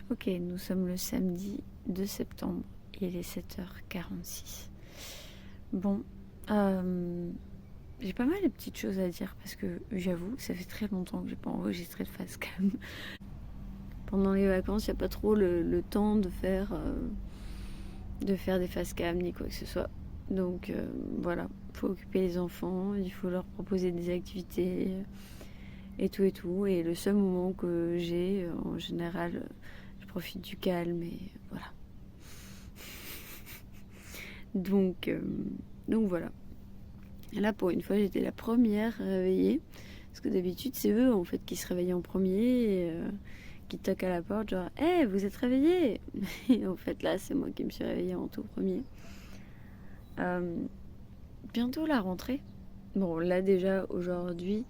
Ok, nous sommes le samedi 2 septembre, il est 7h46. Bon, j'ai pas mal de petites choses à dire parce que j'avoue que ça fait très longtemps que j'ai pas enregistré de facecam. Pendant les vacances, il n'y a pas trop le temps de faire des facecam ni quoi que ce soit. Donc voilà, il faut occuper les enfants, il faut leur proposer des activités et tout et tout. Et le seul moment que j'ai, en général, je profite du calme et voilà. Donc voilà. Et là, pour une fois, j'étais la première réveillée. Parce que d'habitude, c'est eux en fait qui se réveillent en premier et qui toquent à la porte, genre hey, vous êtes réveillés? Et en fait, là, c'est moi qui me suis réveillée en tout premier. Bientôt la rentrée. Bon, là, déjà, aujourd'hui,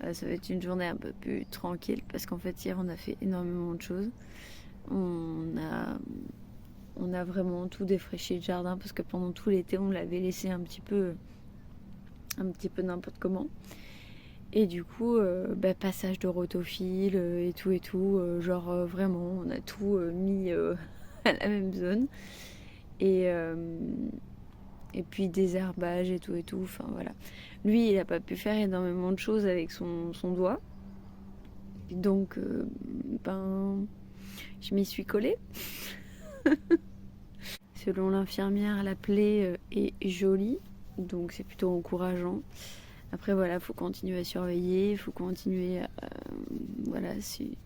ça va être une journée un peu plus tranquille parce qu'en fait, hier, on a fait énormément de choses. On a vraiment tout défraîchi le jardin parce que pendant tout l'été, on l'avait laissé un petit peu n'importe comment. Et du coup, passage de rotophile et tout, genre vraiment, on a tout mis à la même zone. Et puis désherbage et tout, enfin voilà. Lui, il a pas pu faire énormément de choses avec son doigt. Donc, je m'y suis collée. Selon l'infirmière, la plaie est jolie, donc c'est plutôt encourageant. Après voilà, faut continuer à surveiller, faut continuer à, voilà, c'est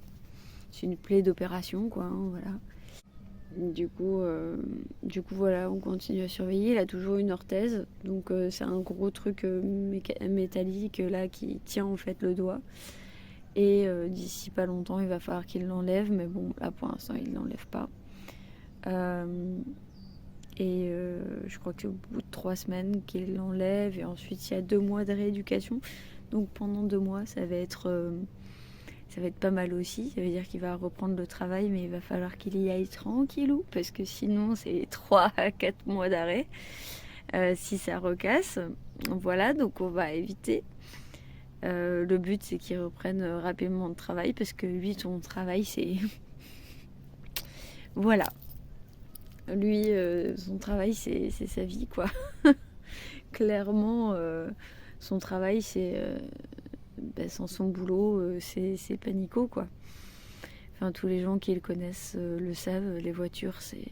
une plaie d'opération quoi, hein, voilà. Du coup voilà, on continue à surveiller. Il a toujours une orthèse, donc c'est un gros truc métallique là qui tient en fait le doigt. Et d'ici pas longtemps, il va falloir qu'il l'enlève, mais bon, là pour l'instant, il l'enlève pas. Je crois que c'est au bout de 3 semaines qu'il l'enlève et ensuite il y a 2 mois de rééducation. Donc pendant 2 mois ça va être pas mal aussi. Ça veut dire qu'il va reprendre le travail, mais il va falloir qu'il y aille tranquillou parce que sinon c'est 3 à 4 mois d'arrêt si ça recasse. Voilà, donc on va éviter. Le but c'est qu'il reprenne rapidement le travail parce que lui, son travail c'est voilà. Lui, son travail, c'est sa vie, quoi. Clairement, son travail, c'est... sans son boulot, c'est panico, quoi. Enfin, tous les gens qui le connaissent le savent, les voitures, c'est...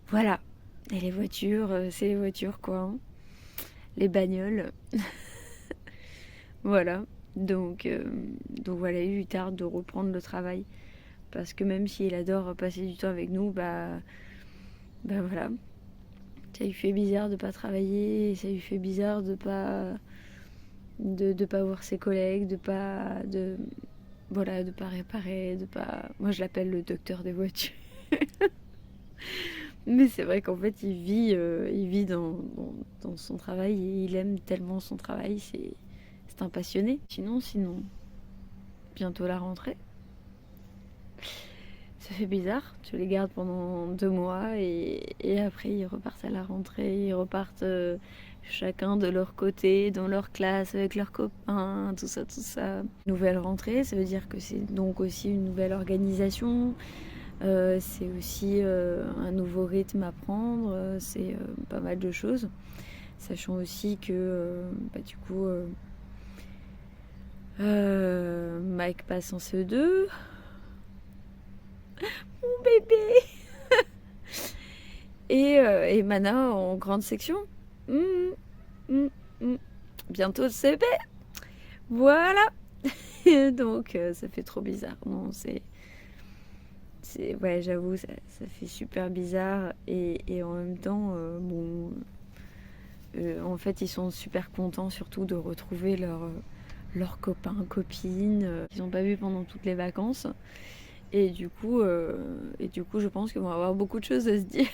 Voilà. Et les voitures, c'est les voitures, quoi. Hein. Les bagnoles. Voilà. Donc voilà, il lui tarde de reprendre le travail. Parce que même s'il adore passer du temps avec nous, voilà. Ça lui fait bizarre de pas travailler, ça lui fait bizarre de pas voir ses collègues, de pas réparer, moi je l'appelle le docteur des voitures. Mais c'est vrai qu'en fait il vit dans son travail et il aime tellement son travail, c'est un passionné. Sinon, bientôt la rentrée. Ça fait bizarre, tu les gardes pendant 2 mois et après ils repartent à la rentrée, ils repartent chacun de leur côté, dans leur classe, avec leurs copains, tout ça, tout ça. Nouvelle rentrée, ça veut dire que c'est donc aussi une nouvelle organisation, c'est aussi un nouveau rythme à prendre, c'est pas mal de choses. Sachant aussi que du coup Mike passe en CE2, mon bébé, et Mana en grande section. Bientôt le CP. Voilà. Donc ça fait trop bizarre. Non, ouais, j'avoue, ça fait super bizarre. Et en même temps, bon, en fait, ils sont super contents surtout de retrouver leurs copains, copines qu'ils n'ont pas vus pendant toutes les vacances. Et du coup, je pense qu'ils vont avoir beaucoup de choses à se dire.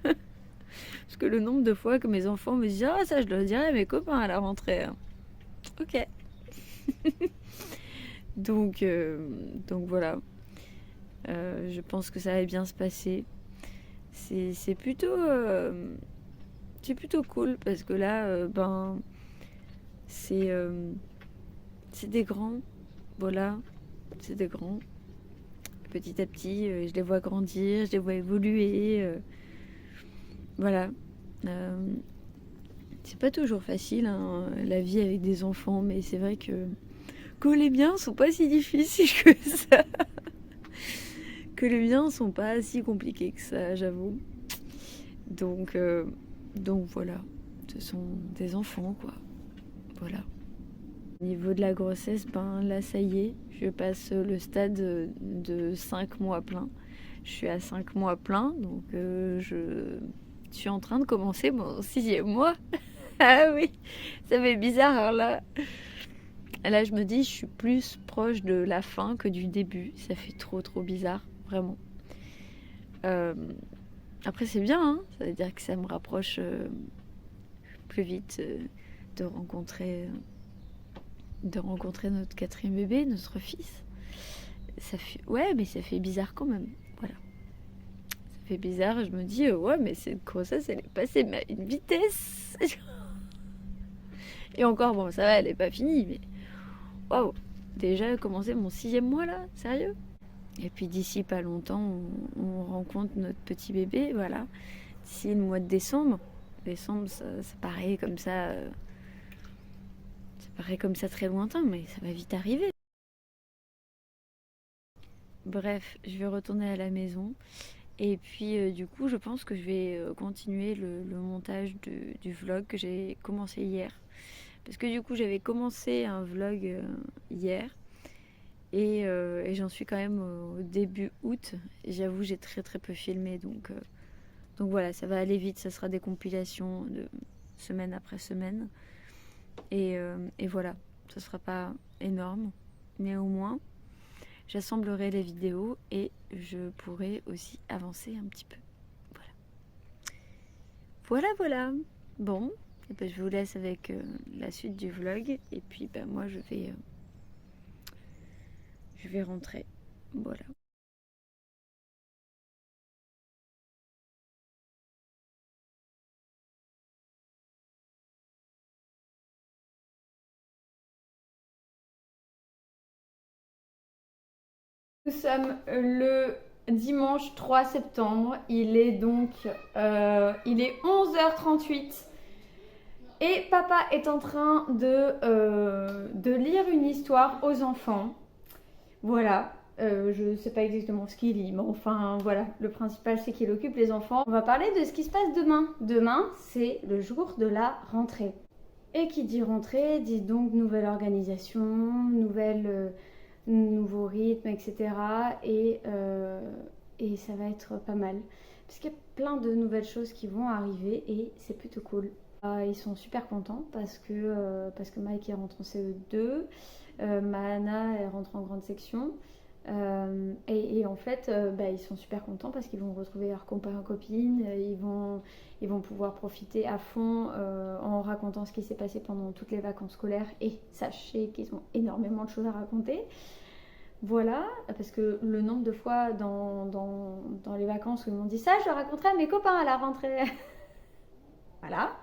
Parce que le nombre de fois que mes enfants me disent ah ça je le dirai à mes copains à la rentrée. Ok. donc voilà. Je pense que ça va bien se passer. C'est plutôt cool parce que là c'est des grands. Voilà, c'est des grands. Petit à petit, je les vois grandir, je les vois évoluer. Voilà. C'est pas toujours facile, hein, la vie avec des enfants, mais c'est vrai que les miens sont pas si difficiles que ça. Que les miens sont pas si compliqués que ça, j'avoue. Donc voilà. Ce sont des enfants, quoi. Voilà. Au niveau de la grossesse, là, ça y est. Je passe le stade de 5 mois plein. Je suis à 5 mois plein, donc je suis en train de commencer mon 6e mois. Ah oui, ça fait bizarre. Alors là, je me dis, je suis plus proche de la fin que du début. Ça fait trop bizarre, vraiment. Après, c'est bien, hein, ça veut dire que ça me rapproche plus vite de rencontrer notre 4e bébé, notre fils. Ouais, mais ça fait bizarre quand même. Voilà. Ça fait bizarre. Je me dis, ouais, mais cette grossesse, elle est passée à une vitesse. Et encore, bon, ça va, elle est pas finie, mais waouh, déjà commencé mon 6e mois là, sérieux. Et puis d'ici pas longtemps, on rencontre notre petit bébé, voilà. D'ici le mois de décembre. Décembre, ça paraît comme ça. Ça paraît comme ça très lointain, mais ça va vite arriver. Bref, je vais retourner à la maison. Et puis du coup, je pense que je vais continuer le montage du vlog que j'ai commencé hier. Parce que du coup, j'avais commencé un vlog hier. Et j'en suis quand même au début août. Et j'avoue, j'ai très peu filmé. Donc voilà, ça va aller vite. Ça sera des compilations de semaine après semaine. Et voilà, ça sera pas énorme. Néanmoins, j'assemblerai les vidéos et je pourrai aussi avancer un petit peu. Voilà. Bon, et ben, je vous laisse avec la suite du vlog. Et puis moi, je vais rentrer. Voilà. Nous sommes le dimanche 3 septembre. Il est donc il est 11h38. Et papa est en train de lire une histoire aux enfants. Voilà. Je ne sais pas exactement ce qu'il lit, mais enfin voilà, le principal c'est qu'il occupe les enfants. On va parler de ce qui se passe demain. Demain, c'est le jour de la rentrée. Et qui dit rentrée, dit donc nouvelle organisation, nouveau rythme, etc. Et ça va être pas mal. Parce qu'il y a plein de nouvelles choses qui vont arriver et c'est plutôt cool. Ils sont super contents parce que Mike est rentré en CE2, Mahana elle rentre en grande section. Et en fait, ils sont super contents parce qu'ils vont retrouver leurs copains et copines, ils vont pouvoir profiter à fond en racontant ce qui s'est passé pendant toutes les vacances scolaires. Et sachez qu'ils ont énormément de choses à raconter. Voilà, parce que le nombre de fois dans les vacances où ils m'ont dit ça, je le raconterai à mes copains à la rentrée. Voilà.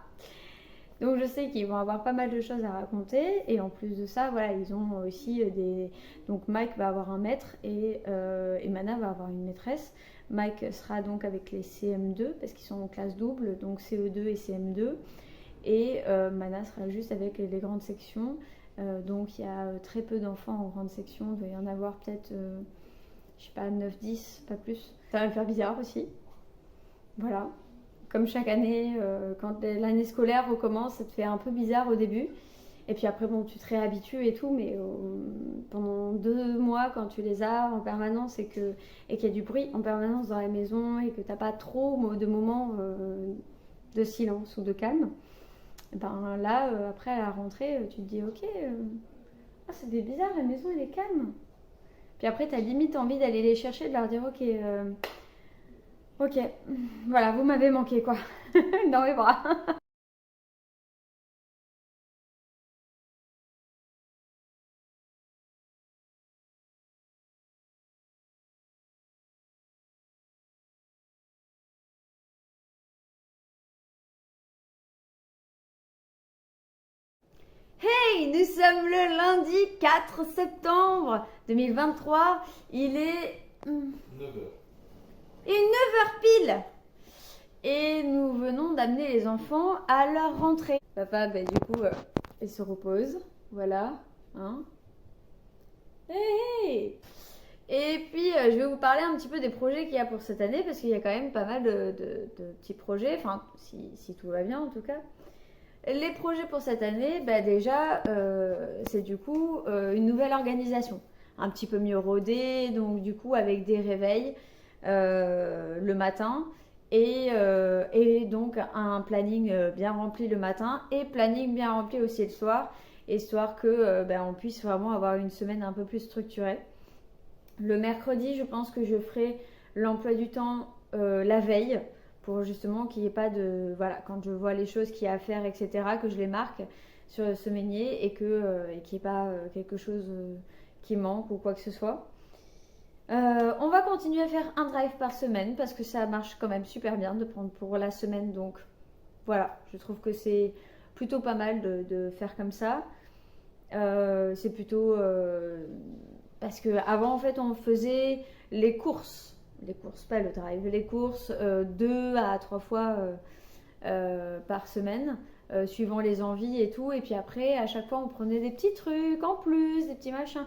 Donc je sais qu'ils vont avoir pas mal de choses à raconter et en plus de ça, voilà, ils ont aussi des... Donc Mike va avoir un maître et Mana va avoir une maîtresse. Mike sera donc avec les CM2 parce qu'ils sont en classe double, donc CE2 et CM2. Et Mana sera juste avec les grandes sections. Donc il y a très peu d'enfants en grande section, il doit y en avoir peut-être, je sais pas, 9, 10, pas plus. Ça va me faire bizarre aussi. Voilà. Comme chaque année, quand l'année scolaire recommence, ça te fait un peu bizarre au début. Et puis après, bon, tu te réhabitues et tout, mais pendant 2 mois, quand tu les as en permanence et qu'il y a du bruit en permanence dans la maison et que t'as pas trop de moments de silence ou de calme, ben là, après à la rentrée, tu te dis, ok, ah, c'est bizarre, la maison elle est calme. Puis après, t'as limite envie d'aller les chercher, de leur dire, ok, ok, voilà, vous m'avez manqué quoi, dans mes bras. Hey, nous sommes le lundi 4 septembre 2023. Il est 9 heures. Et 9 heures pile. Et nous venons d'amener les enfants à leur rentrée. Papa, bah, du coup, il se repose. Voilà. Hein. Hey, hey. Et puis, je vais vous parler un petit peu des projets qu'il y a pour cette année, parce qu'il y a quand même pas mal de petits projets, enfin, si tout va bien en tout cas. Les projets pour cette année, bah déjà, c'est du coup une nouvelle organisation, un petit peu mieux rodée, donc du coup avec des réveils le matin et donc un planning bien rempli le matin et planning bien rempli aussi le soir, histoire que bah, on puisse vraiment avoir une semaine un peu plus structurée. Le mercredi, je pense que je ferai l'emploi du temps la veille pour justement qu'il n'y ait pas de... Voilà, quand je vois les choses qu'il y a à faire, etc., que je les marque sur le semainier et qu'il n'y ait pas quelque chose qui manque ou quoi que ce soit. On va continuer à faire un drive par semaine parce que ça marche quand même super bien de prendre pour la semaine. Donc voilà, je trouve que c'est plutôt pas mal de faire comme ça. C'est plutôt parce que avant en fait on faisait les courses pas le drive, les courses 2 à 3 fois par semaine, suivant les envies et tout. Et puis après à chaque fois on prenait des petits trucs en plus, des petits machins.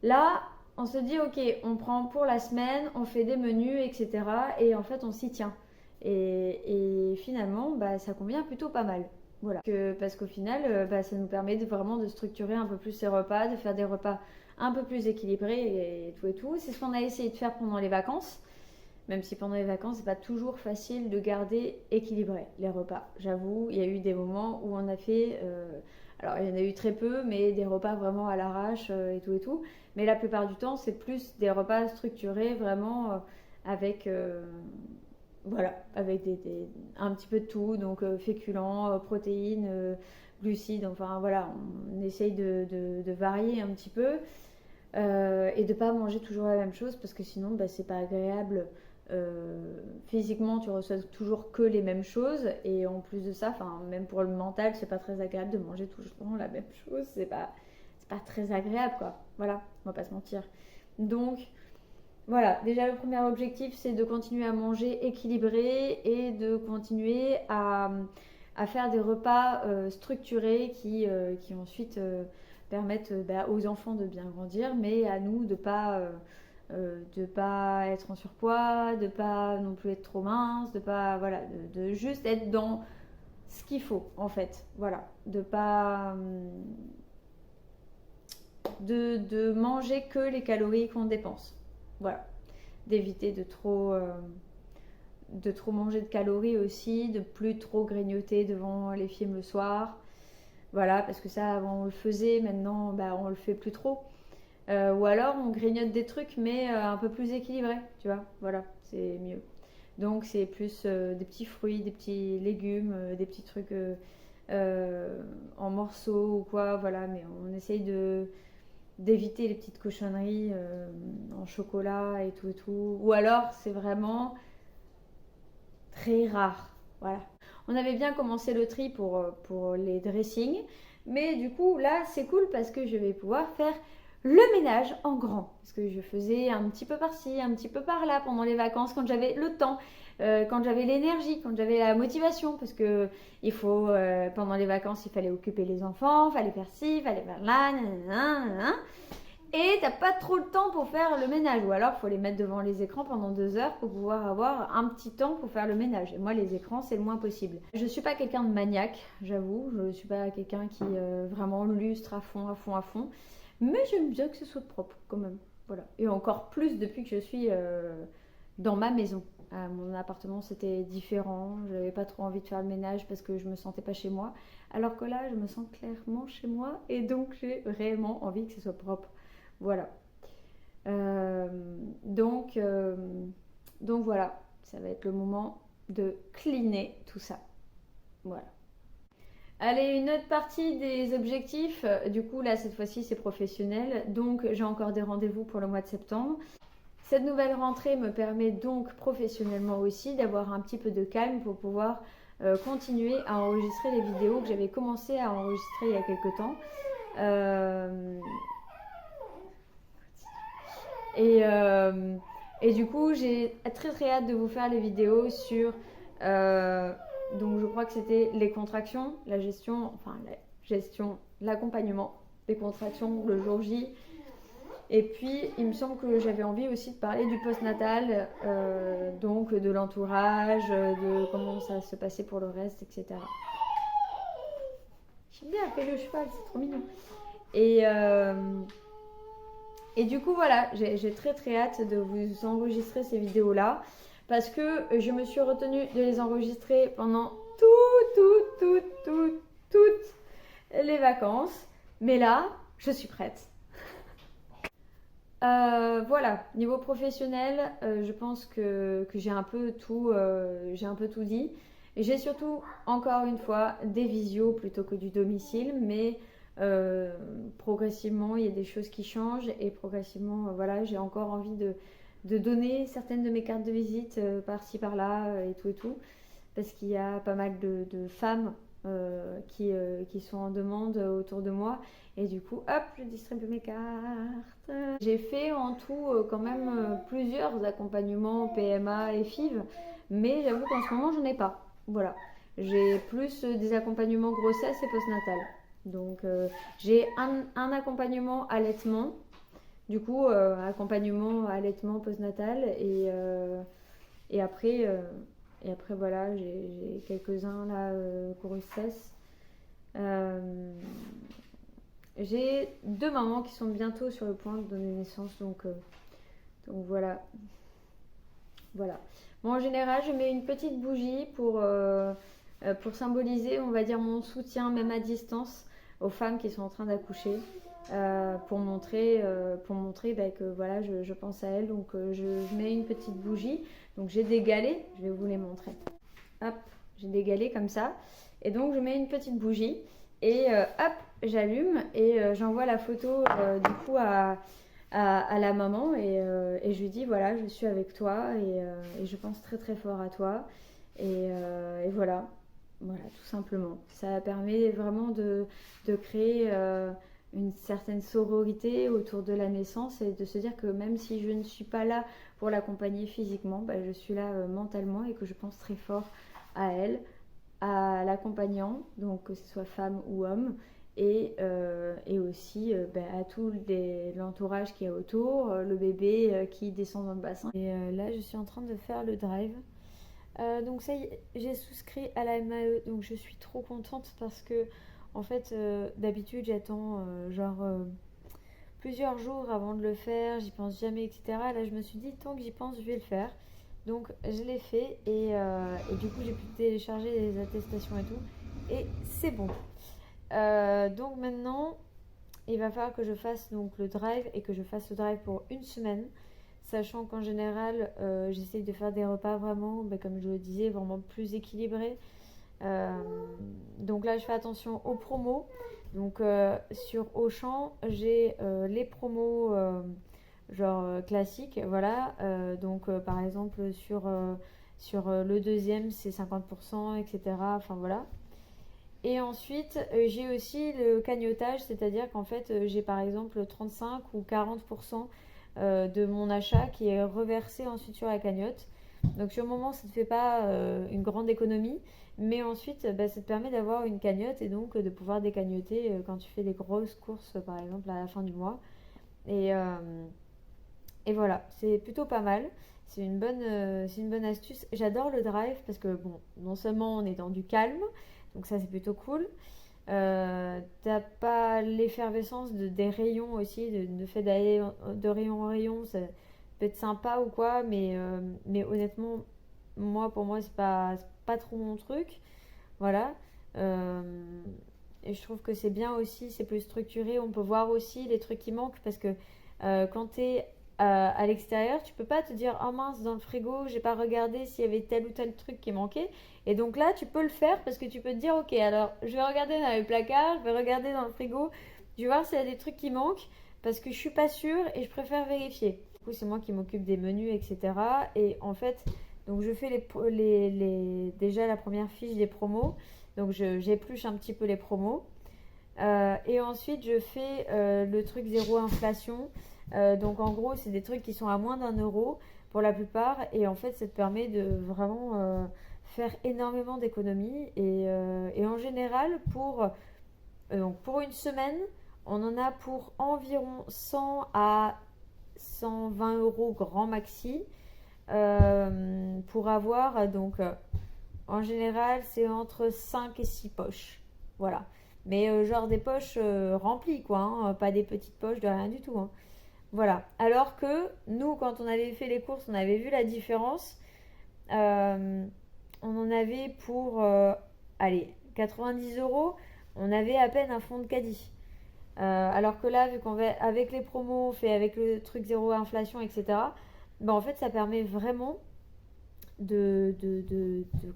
Là on se dit ok, on prend pour la semaine, on fait des menus, etc. Et en fait on s'y tient. Et finalement bah, ça convient plutôt pas mal. Voilà. Parce qu'au final, bah, ça nous permet vraiment de structurer un peu plus ces repas, de faire des repas un peu plus équilibrés et tout et tout. C'est ce qu'on a essayé de faire pendant les vacances, même si pendant les vacances, c'est pas toujours facile de garder équilibré les repas. J'avoue, il y a eu des moments où on a fait, alors il y en a eu très peu, mais des repas vraiment à l'arrache et tout et tout. Mais la plupart du temps, c'est plus des repas structurés vraiment avec voilà, avec un petit peu de tout, donc féculents, protéines, glucides, enfin voilà, on essaye de varier un petit peu et de pas manger toujours la même chose parce que sinon bah, c'est pas agréable. Physiquement, tu reçois toujours que les mêmes choses et en plus de ça, même pour le mental, c'est pas très agréable de manger toujours la même chose. C'est pas très agréable quoi. Voilà, on va pas se mentir. Donc voilà, déjà le premier objectif c'est de continuer à manger équilibré et de continuer à faire des repas structurés qui ensuite permettent bah, aux enfants de bien grandir, mais à nous de pas être en surpoids, de pas non plus être trop mince, de pas voilà, de juste être dans ce qu'il faut en fait, voilà, de pas de manger que les calories qu'on dépense, voilà, d'éviter de trop manger de calories aussi, de plus trop grignoter devant les films le soir. Voilà, parce que ça, avant on le faisait, maintenant bah, on le fait plus trop. Ou alors on grignote des trucs, mais un peu plus équilibrés, tu vois. Voilà, c'est mieux. Donc c'est plus des petits fruits, des petits légumes, des petits trucs en morceaux ou quoi, voilà. Mais on essaye d'éviter les petites cochonneries en chocolat et tout et tout. Ou alors c'est vraiment très rare. Voilà. On avait bien commencé le tri pour les dressings. Mais du coup, là, c'est cool parce que je vais pouvoir faire le ménage en grand. Parce que je faisais un petit peu par-ci, un petit peu par-là pendant les vacances quand j'avais le temps, quand j'avais l'énergie, quand j'avais la motivation. Parce que pendant les vacances, il fallait occuper les enfants, il fallait faire ci, il fallait faire là, nanana. Et t'as pas trop le temps pour faire le ménage. Ou alors, il faut les mettre devant les écrans pendant 2 heures pour pouvoir avoir un petit temps pour faire le ménage. Et moi, les écrans, c'est le moins possible. Je suis pas quelqu'un de maniaque, j'avoue. Je suis pas quelqu'un qui vraiment lustre à fond, à fond, à fond. Mais j'aime bien que ce soit propre quand même. Voilà. Et encore plus depuis que je suis dans ma maison. Mon appartement, c'était différent. Je n'avais pas trop envie de faire le ménage parce que je me sentais pas chez moi. Alors que là, je me sens clairement chez moi. Et donc, j'ai vraiment envie que ce soit propre. Voilà. Donc voilà, ça va être le moment de cleaner tout ça. Voilà. Allez, une autre partie des objectifs. Du coup, là, cette fois-ci, c'est professionnel. Donc, j'ai encore des rendez-vous pour le mois de septembre. Cette nouvelle rentrée me permet donc professionnellement aussi d'avoir un petit peu de calme pour pouvoir continuer à enregistrer les vidéos que j'avais commencé à enregistrer il y a quelques temps. Et du coup, j'ai très très hâte de vous faire les vidéos sur, donc je crois que c'était les contractions, l'accompagnement des contractions le jour J. Et puis, il me semble que j'avais envie aussi de parler du postnatal, donc de l'entourage, de comment ça se passait pour le reste, etc. J'aime bien appeler le cheval, c'est trop mignon. Et du coup, voilà, j'ai très très hâte de vous enregistrer ces vidéos-là parce que je me suis retenue de les enregistrer pendant toutes les vacances. Mais là, je suis prête. Voilà, niveau professionnel, je pense que j'ai un peu tout dit. Et j'ai surtout, encore une fois, des visios plutôt que du domicile, mais progressivement, il y a des choses qui changent et progressivement, voilà, j'ai encore envie de donner certaines de mes cartes de visite par-ci, par-là et tout, parce qu'il y a pas mal de femmes qui sont en demande autour de moi et du coup, hop, je distribue mes cartes. J'ai fait en tout quand même plusieurs accompagnements PMA et FIV, mais j'avoue qu'en ce moment, j'en ai pas. Voilà, j'ai plus des accompagnements grossesse et postnatal. Donc j'ai un accompagnement allaitement, du coup accompagnement allaitement postnatal et après voilà j'ai quelques-uns là grossesse. J'ai 2 mamans qui sont bientôt sur le point de donner naissance, donc voilà. Bon, en général, je mets une petite bougie pour symboliser, on va dire, mon soutien, même à distance, aux femmes qui sont en train d'accoucher, pour montrer que voilà, je pense à elles. Donc, je mets une petite bougie. Donc, j'ai des galets, je vais vous les montrer. Hop, j'ai des galets comme ça. Et donc, je mets une petite bougie et hop, j'allume et j'envoie la photo du coup à la maman et je lui dis voilà, je suis avec toi et je pense très très fort à toi et voilà, tout simplement. Ça permet vraiment de créer une certaine sororité autour de la naissance et de se dire que même si je ne suis pas là pour l'accompagner physiquement, je suis là mentalement et que je pense très fort à elle, à l'accompagnant, donc que ce soit femme ou homme, et aussi à tout l'entourage qui est autour, le bébé qui descend dans le bassin. Et là, je suis en train de faire le drive. Donc ça y est, j'ai souscrit à la MAE, donc je suis trop contente parce que en fait, d'habitude, j'attends plusieurs jours avant de le faire, j'y pense jamais, etc. Là, je me suis dit, tant que j'y pense, je vais le faire. Donc, je l'ai fait et du coup, j'ai pu télécharger les attestations et tout. Et c'est bon. Donc maintenant, il va falloir que je fasse donc le drive et que je fasse le drive pour une semaine. Sachant qu'en général, j'essaye de faire des repas vraiment, comme je le disais, vraiment plus équilibrés. Donc là, je fais attention aux promos. Donc sur Auchan, j'ai les promos classiques. Voilà. Donc par exemple, Sur le deuxième, c'est 50%, etc. Enfin voilà. Et ensuite, j'ai aussi le cagnotage, c'est-à-dire qu'en fait, j'ai par exemple 35 ou 40% de mon achat qui est reversé ensuite sur la cagnotte. Donc sur le moment, ça ne te fait pas une grande économie, mais ensuite, bah, ça te permet d'avoir une cagnotte et donc de pouvoir décagnoter quand tu fais des grosses courses, par exemple, à la fin du mois. Et, euh, et voilà, c'est plutôt pas mal. C'est une bonne astuce. J'adore le drive parce que, bon, non seulement on est dans du calme, donc ça c'est plutôt cool. T'as pas l'effervescence des rayons aussi, de fait d'aller de rayon en rayon, ça peut être sympa ou quoi, mais honnêtement, pour moi, c'est pas trop mon truc. Voilà. Euh, et je trouve que c'est bien aussi, c'est plus structuré. On peut voir aussi les trucs qui manquent parce que quand tu es à l'extérieur, tu peux pas te dire oh mince, dans le frigo, j'ai pas regardé s'il y avait tel ou tel truc qui manquait. Et donc là, tu peux le faire parce que tu peux te dire ok, alors je vais regarder dans les placards, je vais regarder dans le frigo, je vais voir s'il y a des trucs qui manquent parce que je suis pas sûre et je préfère vérifier. Du coup, c'est moi qui m'occupe des menus, etc. Et en fait, donc je fais déjà la première fiche des promos. Donc j'épluche un petit peu les promos. Et ensuite, je fais le truc zéro inflation. Donc en gros, c'est des trucs qui sont à moins d'1 euro pour la plupart. Et en fait, ça te permet de vraiment faire énormément d'économies. Et en général, donc pour une semaine, on en a pour environ 100 à 120 euros grand maxi. Pour avoir en général, c'est entre 5 et 6 poches. Voilà. Mais genre des poches remplies, quoi. Hein, pas des petites poches de rien du tout. Hein. Voilà. Alors que nous, quand on avait fait les courses, on avait vu la différence. Euh, on en avait pour, allez, 90 euros. On avait à peine un fond de caddie. Alors que là, vu qu'on va avec les promos, fait avec le truc zéro inflation, etc., ben en fait, ça permet vraiment de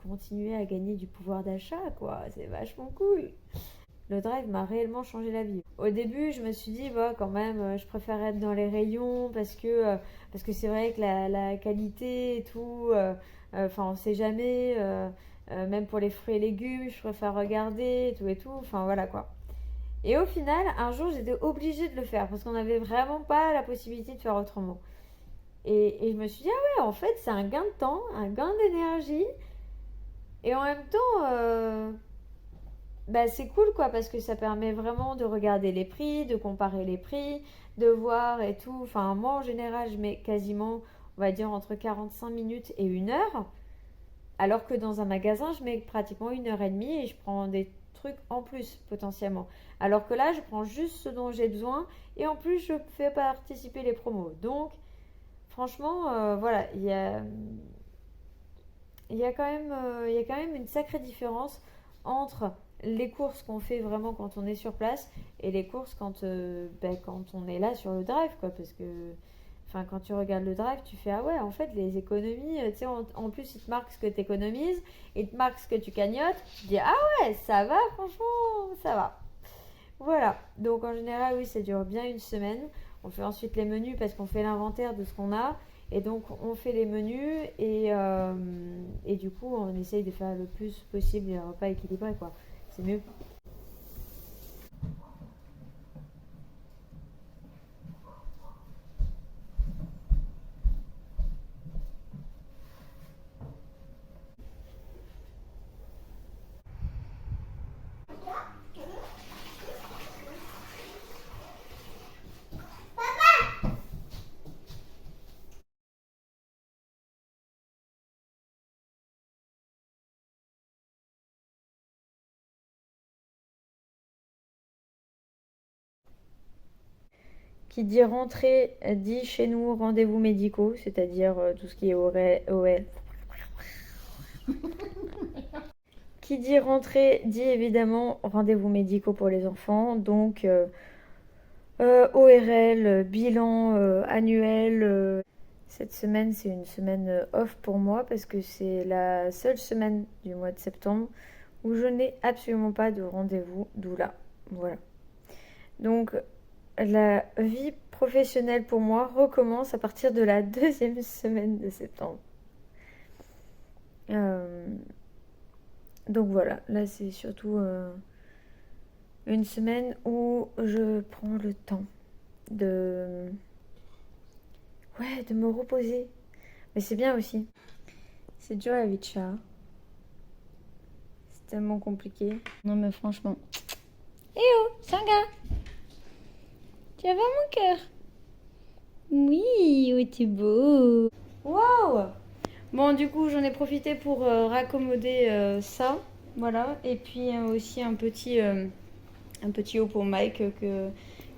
continuer à gagner du pouvoir d'achat, quoi. C'est vachement cool. Le drive m'a réellement changé la vie. Au début, je me suis dit, bah, quand même, je préfère être dans les rayons parce que c'est vrai que la qualité et tout, enfin, on sait jamais. Même pour les fruits et légumes, je préfère regarder et tout. Enfin, voilà quoi. Et au final, un jour, j'étais obligée de le faire parce qu'on n'avait vraiment pas la possibilité de faire autrement. Et je me suis dit, ah ouais, en fait, c'est un gain de temps, un gain d'énergie. Et en même temps, bah, c'est cool quoi, parce que ça permet vraiment de regarder les prix, de comparer les prix, de voir et tout. Enfin, moi en général, je mets quasiment, on va dire, entre 45 minutes et 1 heure. Alors que dans un magasin, je mets pratiquement 1 heure et demie et je prends des trucs en plus potentiellement. Alors que là, je prends juste ce dont j'ai besoin et en plus, je fais participer les promos. Donc, franchement, voilà, il y a quand même une sacrée différence entre les courses qu'on fait vraiment quand on est sur place et les courses quand on est là sur le drive, quoi. Parce que, enfin, quand tu regardes le drive, tu fais ah ouais, en fait, les économies, tu sais, en plus, il te marque ce que tu économises, il te marque ce que tu cagnottes. Tu dis ah ouais, ça va, franchement, ça va. Voilà. Donc, en général, oui, ça dure bien une semaine. On fait ensuite les menus parce qu'on fait l'inventaire de ce qu'on a. Et donc, on fait les menus et du coup, on essaye de faire le plus possible des repas équilibrés, quoi. C'est mieux. Qui dit rentrée dit chez nous rendez-vous médicaux, c'est-à-dire tout ce qui est OL. Qui dit rentrée dit évidemment rendez-vous médicaux pour les enfants, donc ORL, bilan annuel. Cette semaine, c'est une semaine off pour moi parce que c'est la seule semaine du mois de septembre où je n'ai absolument pas de rendez-vous doula. Voilà. Donc, la vie professionnelle pour moi recommence à partir de la deuxième semaine de septembre. Donc voilà, là c'est surtout une semaine où je prends le temps de, ouais, de me reposer. Mais c'est bien aussi. C'est dur la vie de chat. C'est tellement compliqué. Non mais franchement. Eh oh, Sanga, tu vas voir mon cœur? Oui, oh t'es beau. Waouh! Bon, du coup, j'en ai profité pour raccommoder ça, voilà. Et puis aussi un petit haut pour Mike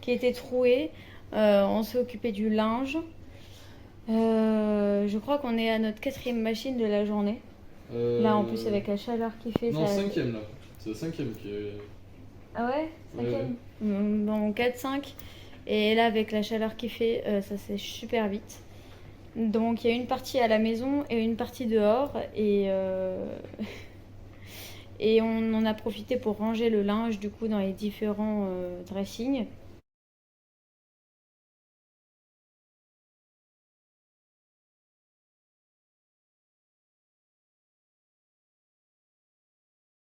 qui était troué. On s'est occupé du linge. Je crois qu'on est à notre 4e machine de la journée. Là, en plus, avec la chaleur qu'il fait, Non, ça... 5e là. C'est la 5e qui est. Ah ouais? Ouais, ouais. 5e? Bon, 4-5. Et là, avec la chaleur qu'il fait, ça sèche super vite. Donc, il y a une partie à la maison et une partie dehors. Et on en a profité pour ranger le linge, du coup, dans les différents dressings.